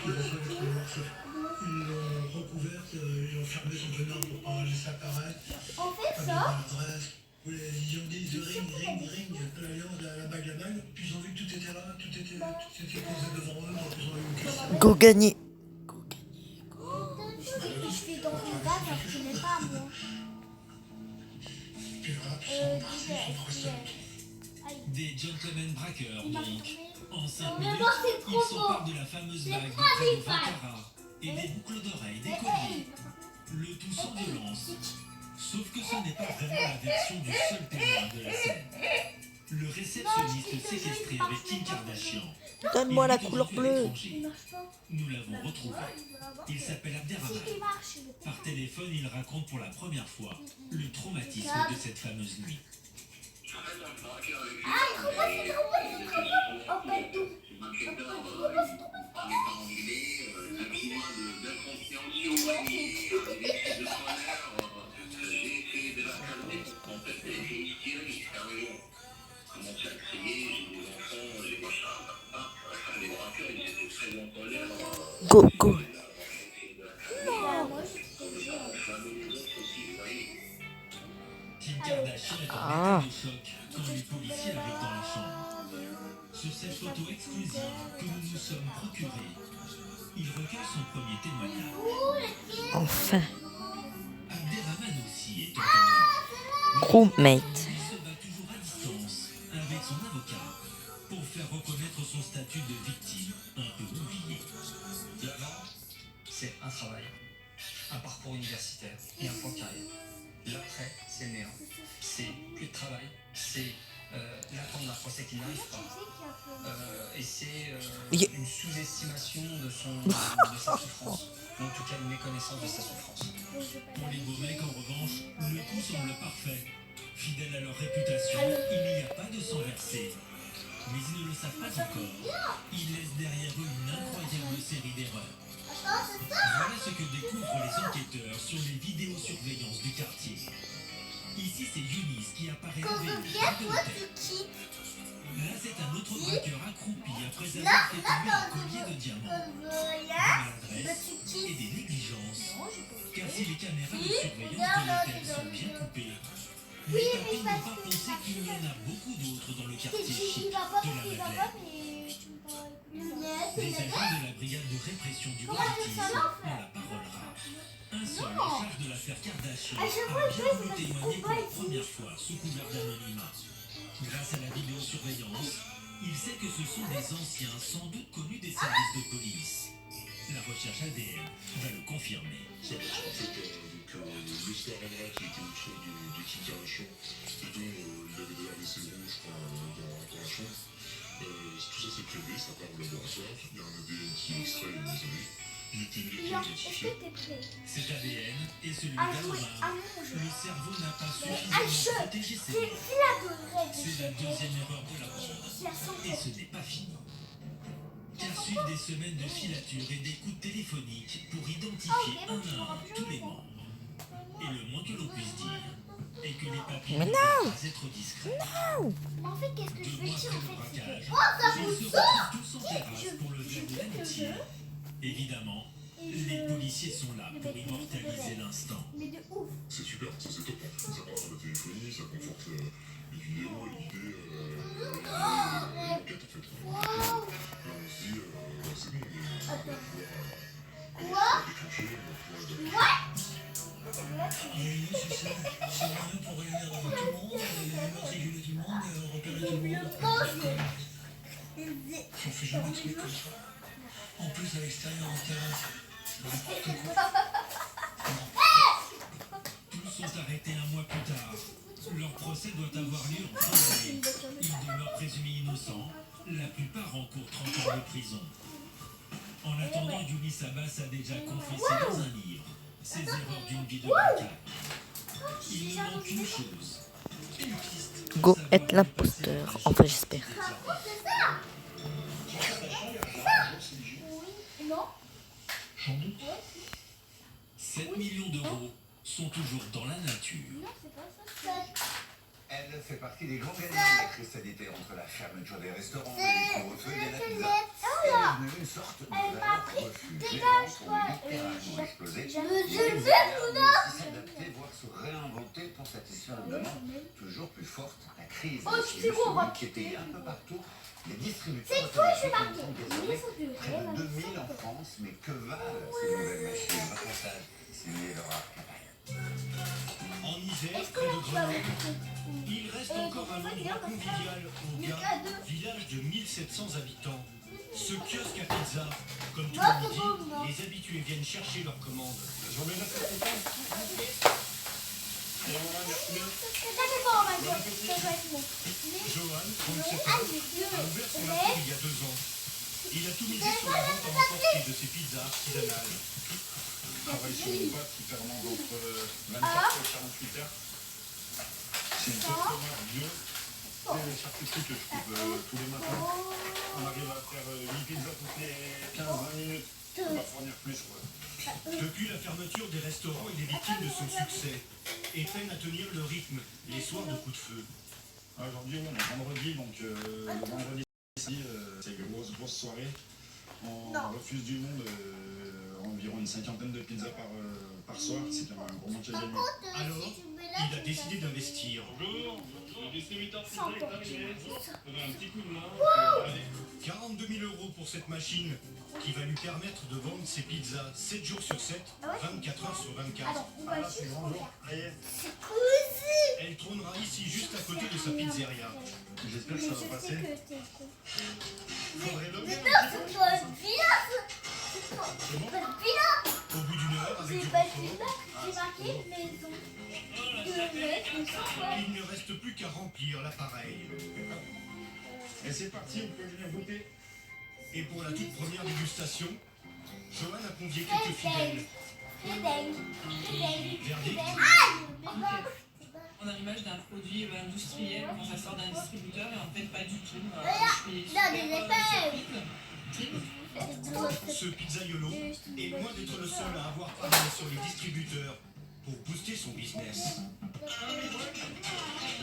Ils ont sauvé le morceau. Ils l'ont recouverte, ils ont fermé son tenant pour pas laisser apparaître. En fait, Pas mis ça, l'adresse. Ils ont dit the ring, ring, ring, l'alliance, la bague, la bague. Puis ils ont vu que tout était là, tout était posé devant eux, donc ils ont eu une question. Go gagner. je fais dans une base alors que je n'ai pas à moi. Puis voilà, puis ils sont partis, ils sont restés longtemps. Des gentlemen braqueurs, Il m'a donc. retourné. En 5 Non, minutes, mais moi, c'est trop ils s'emparent beau. de la fameuse C'est bague de pas près de des 20 failles. carats et des boucles d'oreilles, des Eh, colliers. eh, Le tout sans eh, violence. eh, Sauf que ce n'est pas vraiment la version du seul témoin de la scène. Le réceptionniste séquestré avec Kim Kardashian. Donne-moi la Il est couleur aujourd'hui à bleue. l'étranger. il marche pas. Nous l'avons retrouvé. Il s'appelle Abderrahman. Si, il marche. Par téléphone, il raconte pour la première fois le traumatisme de cette fameuse nuit. Ah, il revoit, c'est trop beau, c'est trop beau. Oh, pas tout. C'est trop beau, c'est trop beau. Go, go. Ah, moi, je te jure. Kim Kardashian est en Ah. état de choc quand les policiers arrivent dans la chambre. Sur cette photo exclusive que nous nous sommes procurée, il recueille son premier témoignage. Enfin. Abderrahman aussi est entendu. Crewmate. Il se bat toujours à distance avec son avocat pour faire reconnaître son statut de victime un peu oublié. L'avant, c'est un travail, un parcours universitaire et un plan de carrière. L'après, c'est le néant. C'est plus de travail, c'est l'attente d'un procès qui n'arrive pas. Et c'est une sous-estimation de sa souffrance, ou en tout cas une méconnaissance de sa souffrance. Pour les beaux mecs, en revanche, le coup semble parfait. Fidèles à leur réputation, il n'y a pas de sang versé. Mais ils ne le savent pas encore. Ils laissent derrière eux une incroyable série d'erreurs. Voilà ce que découvrent les enquêteurs sur les vidéosurveillances du quartier. Ici, c'est Eunice qui apparaît Quand réveillée je viens, de toi, tête. tu quittes. Là, c'est un autre braqueur accroupi après avoir fait tomber un collier de diamants. Quand je Des viens, maladresses tu et quittes. des négligences. Non, j'ai pas Car si les caméras de Oui, surveillance regarde, de l'hôtel regarde. sont bien coupées, Oui, les mais papis n'ont parce pas que pensé parce qu'il y que- en a beaucoup d'autres dans le T'es quartier dit, chic il va pas de parce la qu'il va Madeleine. pas, mais tu me parles. Lunettes, Des lunettes. agents de la brigade de répression du Comment elle fait banditisme ça, là, ont la parole rare. Un seul Non. en charge de l'affaire Kardashian À chaque a fois, bien je voulu fais des témoigner pour combats la ici. première fois sous couvert d'anonymat. Grâce à la vidéosurveillance, il sait que ce sont des anciens sans doute connus des services de police. La recherche ADN va le confirmer. Ça marche. En fait, le star Amra qui était au sein de Kim Kardashian et dont il avait d'ailleurs laissé le rond, je crois, dans la chambre. Tout ça c'est prélevé, ça part au laboratoire. Il y a un ADN qui est extrait il y a des années. Il était Genre, est-ce identifié. que t'es prêt? Cet ADN et celui À jouer, à d'Alomar. manger. Le cerveau n'a pas À suffisamment chaud. protégé ses C'est morts. la de rêve. C'est la deuxième erreur de la bande. Je la sens. Et ce n'est pas fini. Car suivent des semaines de filature et d'écoute téléphonique pour identifier un à un tous les membres. Et le moins que l'on puisse dire est que les papiers Mais ne non. peuvent pas être discrets. Mais en fait, qu'est-ce que je 2 veux mois dire après en le fait, c'est braquage, que... Oh, ça ils vous se sort. retrouvent tous en terrasse pour le verre de l'amitié. Évidemment, les policiers sont là pour immortaliser l'instant. Mais de ouf. C'est super, ça c'est top. Ça part sur la téléphonie, ça conforte les vidéos, l'idée, l'enquête en fait. Wow. Là on se dit, c'est bon, on va Attends. pouvoir déclencher, on va pouvoir Réunir, c'est moyen pour réunir tout le monde, matriculer tout le monde, repérer tout le monde. On fait jamais de trucs comme ça. En plus, à l'extérieur, en terrasse, c'est n'importe quoi. Tous sont arrêtés un mois plus tard. Leur procès doit avoir lieu en fin d'année. Ils demeurent présumés innocents. La plupart encourent 30 ans de prison. En attendant, Eunice Abbas a déjà confessé dans un livre ses erreurs d'une vie de braquage. Il ne manque une chose. Une piste. Go être l'imposteur. Enfin, j'espère. Oui. Non. J'en doute. 7 millions d'euros sont toujours dans la nature. Non, c'est pas ça. Elle fait partie des grands gagnants de la crise sanitaire entre la fermeture des restaurants et les couvre-feux et la pizza. Elle est devenue une sorte de valeur refuge. Les ventes ont littéralement explosé. Et les Italiens ont aussi s'adapter, voire se réinventer pour satisfaire une demande toujours plus forte. La crise qui était un peu partout. Les distributeurs automatiques en sont désormais près de 2000 en France. Mais que valent ces nouvelles machines? Reportage signé Laura Capaille. En Isère, près de Grenoble, il reste encore un endroit convivial au Gard, village de 1700 habitants. Ce kiosque à pizza, comme tout le monde dit, les habitués viennent chercher leurs commandes. Johan, 37 ans, a ouvert son affaire il y a 2 ans. Il a tout misé sur la vente en emporté de ses pizzas artisanales. Je travaille sur une boîte qui permet entre 24 et 48 heures. C'est une tomate bio. C'est les charcuteries que je trouve tous les matins. On arrive à faire 8 pizzas toutes les 15-20 minutes. On va fournir plus, quoi. Depuis la fermeture des restaurants, il est victime de son succès et peine à tenir le rythme les soirs de coup de feu. Aujourd'hui, on est vendredi, donc le vendredi, c'est une grosse soirée. On refuse du monde, environ une 50aine de pizzas par soir. C'est un gros manque à gagner. Alors, il a décidé d'investir. Bonjour, le distributeur pizza est arrivé. Donnez un petit coup de main. 42 000 € pour cette machine qui va lui permettre de vendre ses pizzas 7 jours sur 7, 24 heures sur 24. Ah là, c'est grand jour. Allez, Elle trônera ici juste à côté de sa pizzeria. j'espère que ça va passer. Faudrait l'ouvrir. Au bout d'une heure, avec du renfort, il ne reste plus qu'à remplir l'appareil. Et c'est parti, on peut venir goûter. Et pour la toute première dégustation, Johan a convié quelques fidèles. Verdict, On a l'image d'un produit industriel quand ça sort d'un distributeur et en fait pas du tout. Je suis ce pizzaiolo est loin d'être le seul à avoir parlé sur les distributeurs pour booster son business.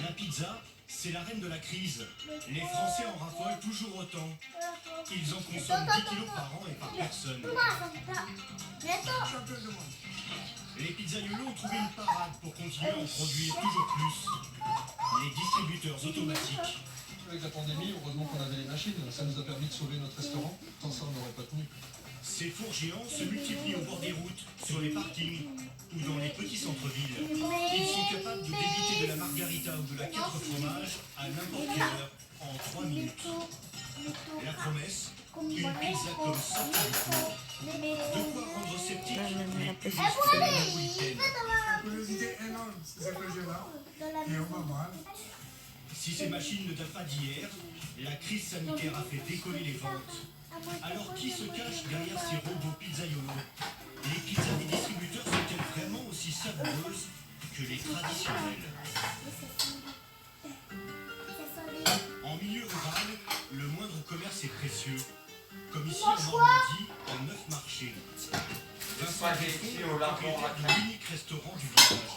La pizza, c'est la reine de la crise. Les Français en raffolent toujours autant. Ils en consomment 10 kilos par an et par personne. Les pizzaiolos ont trouvé une parade pour continuer à en produire toujours plus. Les distributeurs automatiques. Avec la pandémie, heureusement qu'on avait les machines, ça nous a permis de sauver notre restaurant. Sans ça, on n'aurait pas tenu. Ces fours géants se multiplient au bord des routes, sur les parkings ou dans les petits centres-villes. Ils sont capables de débiter de la margarita ou de la 4 fromages à n'importe quelle heure en 3 minutes. La promesse, une pizza comme sortie du four. De quoi rendre sceptique les puristes métropolitaines. Curiosité énorme, c'est ce que j'ai là. Et on va voir. Si ces machines ne datent pas d'hier, la crise sanitaire a fait décoller les ventes. Alors qui se cache derrière ces robots pizzaiolos? Les pizzas des distributeurs sont-elles vraiment aussi savoureuses que les traditionnelles? En milieu rural, le moindre commerce est précieux. Comme ici en Normandie, en 9 marchés. Vincent Griffon, propriétaire de l'unique restaurant du village.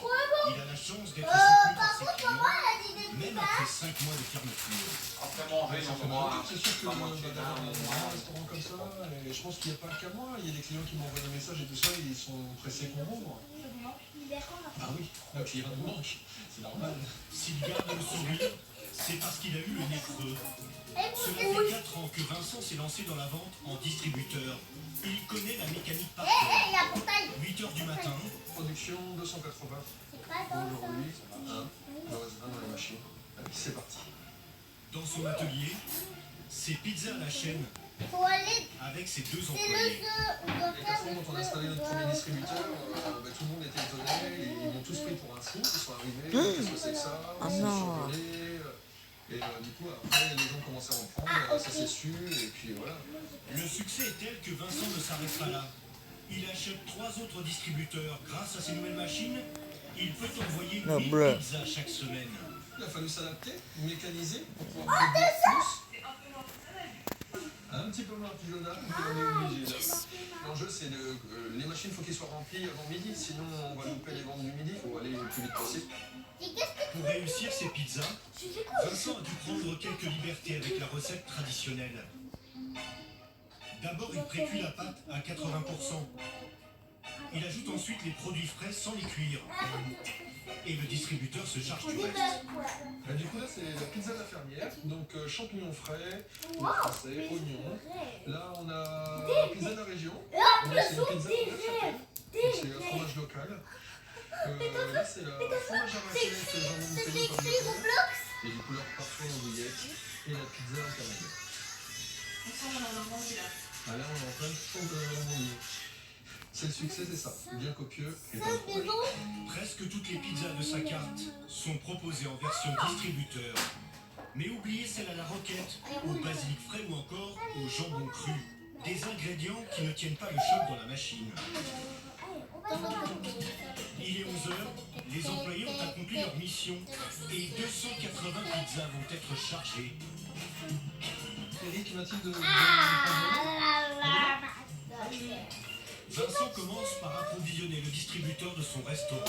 Il a la chance d'être soutenu par ses clients, même après 5 mois de fermeture. C'est sûr que d'avoir un restaurant comme ça, et je pense qu'il n'y a pas qu'à moi, il y a des clients qui m'envoient des messages et tout ça, ils sont pressés qu'on rouvre. Ah oui, le client nous manque, c'est normal. S'il garde le sourire, c'est parce qu'il a eu le nez creux. Cela fait 4 ans que Vincent s'est lancé dans la vente en distributeur. Il connaît la mécanique par cœur. 8 h du matin. Production 280. Aujourd'hui, le reste dans les machines. Allez, c'est parti. Dans son atelier, c'est pizza à la chaîne avec ses 2 employés. Les 4 ans, quand on a installé notre premier distributeur, tout le monde était étonné, ils m'ont tous pris pour un fou, ils sont arrivés, qu'est-ce que c'est que ça, Oh c'est non. survolé. Et du coup, après, les gens commençaient à en prendre, ça s'est su, et puis voilà. Le succès est tel que Vincent ne s'arrête pas là. Il achète 3 autres distributeurs. Grâce à ces nouvelles machines, il peut envoyer 1000 pizzas chaque semaine. Il a fallu s'adapter, mécaniser, pour pouvoir produire plus. Un petit peu moins artisanal, mais on est obligé. L'enjeu, c'est les machine, il faut qu'il soit rempli avant midi, sinon on va louper les ventes du midi, il faut aller le plus vite possible. Pour réussir ces pizzas, Vincent a dû prendre quelques libertés avec la recette traditionnelle. D'abord, il précuit la pâte à 80%. Il ajoute ensuite les produits frais sans les cuire. Et le distributeur se charge du reste. Bah, du coup là c'est la pizza de la fermière, donc champignons frais, français, oignons. Là on a la pizza de la région, donc c'est une pizza de Neuchâtel, donc c'est un fromage local. Là c'est la fromage à raclette, jambon de Montpellier, pomme de terre, et des couleurs parfait en bouillette, et la pizza à caramel. On sent la Normandie là. Ah là on est en plein fond de la Normandie. C'est le succès, c'est ça, bien copieux et pas trop. Presque toutes les pizzas de sa carte sont proposées en version distributeur. Mais oubliez celle à la roquette, au basilic frais ou encore au jambon cru. Des ingrédients qui ne tiennent pas le choc dans la machine. Il est 11h, les employés ont accompli leur mission et 280 pizzas vont être chargées. Eric, Mathilde, Vincent commence par approvisionner le distributeur de son restaurant.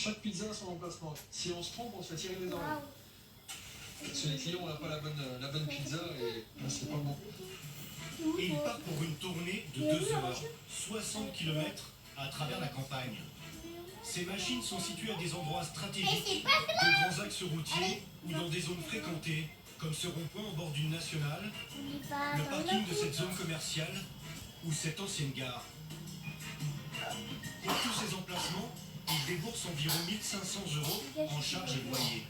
chaque pizza a son emplacement. Si on se trompe, on se fait tirer les oreilles. Si les clients n'ont pas la bonne pizza, et ben, c'est pas bon. Et il part pour une tournée de 2 heures, 60 km à travers la campagne. Ces machines sont situées à des endroits stratégiques, de grands axes routiers ou dans des zones fréquentées, comme ce rond-point au bord d'une nationale, le parking de cette zone commerciale ou cette ancienne gare. Pour tous ces emplacements, il débourse environ 1 500 € en charges et loyers.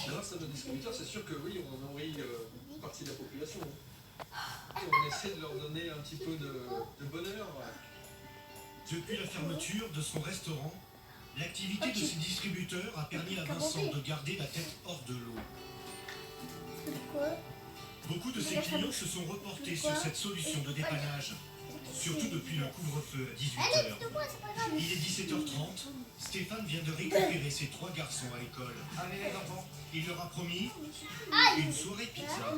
Grâce à nos distributeurs, c'est sûr que oui, on nourrit une partie de la population. On essaie de leur donner un petit peu de bonheur. Depuis la fermeture de son restaurant, l'activité de ses distributeurs a permis à Vincent de garder la tête hors de l'eau. Beaucoup de ses clients se sont reportés sur cette solution de dépannage, surtout depuis le couvre-feu à 18h. Il est 17h30, Stéphane vient de récupérer ses 3 garçons à l'école. Allez les enfants, Il leur a promis une soirée pizza.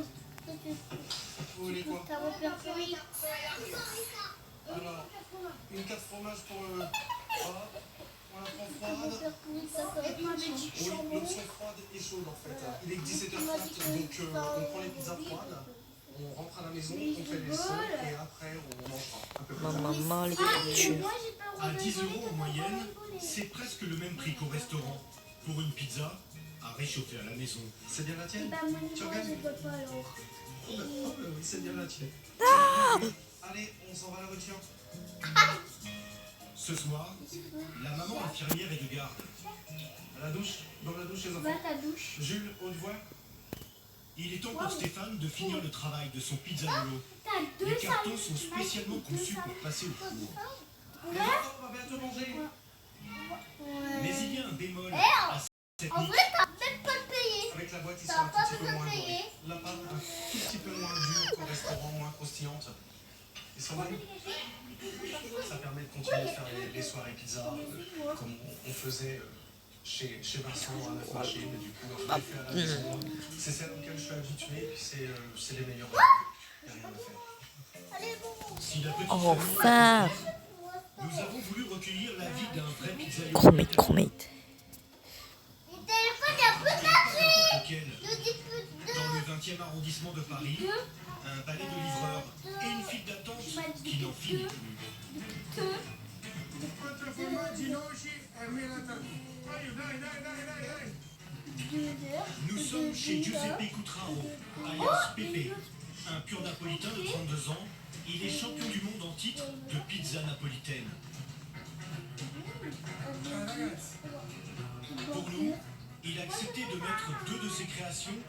vous voulez quoi? Alors, une 4 fromages pour le... Ah, on la prend froide. Oui, l'option froide et chaude en fait. Il est 17h30, donc on prend les pizzas froides, on rentre à la maison, on fait les sauts et après on mangera un peu plus. Maman, les cultures. À 10 € en moyenne, c'est presque le même prix qu'au restaurant pour une pizza à réchauffer à la maison. C'est bien la tienne? Tu regardes? Oui, c'est bien la tienne. Allez, on s'en va à la voiture. Ce soir, la maman infirmière est de garde. À la douche, dans la douche les enfants. Jules, on te voit? Il est temps pour Stéphane de finir le travail de son pizzaiolo. Les cartons sont spécialement conçus pour passer au four. Les enfants, on va bientôt manger. Mais il y a un bémol à cette nuit. Avec la boîte, ils sont un tout petit peu moins dorés. La pâte, un tout petit peu moins dure qu'au restaurant, moins croustillante. Ils sont bons. Ça permet de continuer de faire les soirées pizza comme on faisait chez Vincent à la marché, mais du coup, on les fait à la maison. C'est celle auquel je suis habitué, et puis c'est les meilleurs. Il n'y a rien à faire. Si la petite Enfin, nous avons voulu recueillir l'avis d'un vrai pizzaiolo chromate, chromate. lequel, dans le 20e arrondissement de Paris, un balai de livreurs et une file d'attente qui n'en finit plus. Nous sommes chez Giuseppe Cutraro, alias Pepe, un pur napolitain de 32 ans. Il est champion du monde en titre de pizza napolitaine. Pour nous, il a accepté de mettre 2 de ses créations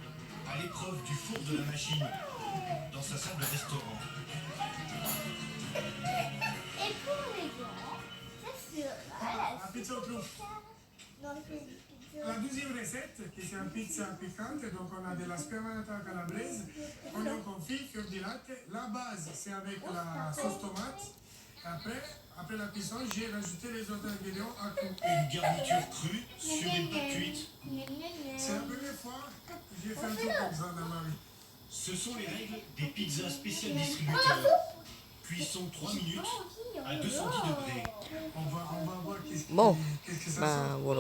à l'épreuve du four de la machine dans sa salle de restaurant. Et pour les grands, ça sera La pizza au clou. La 12e recette, qui c'est une pizza piquante, donc on a de la spermanata calabraise, oignon confit, fior di latte. La base, c'est avec la sauce tomate. Après la cuisson, j'ai rajouté les autres ingrédients à coup. Une garniture crue sur une pâte cuite. C'est la première fois que j'ai fait un truc comme ça dans ma vie. Ce sont les règles des pizzas spéciales distributeurs. Cuisson 3 minutes à 210 degrés. On va voir qu'est-ce Bon, que ça ben sort. voilà.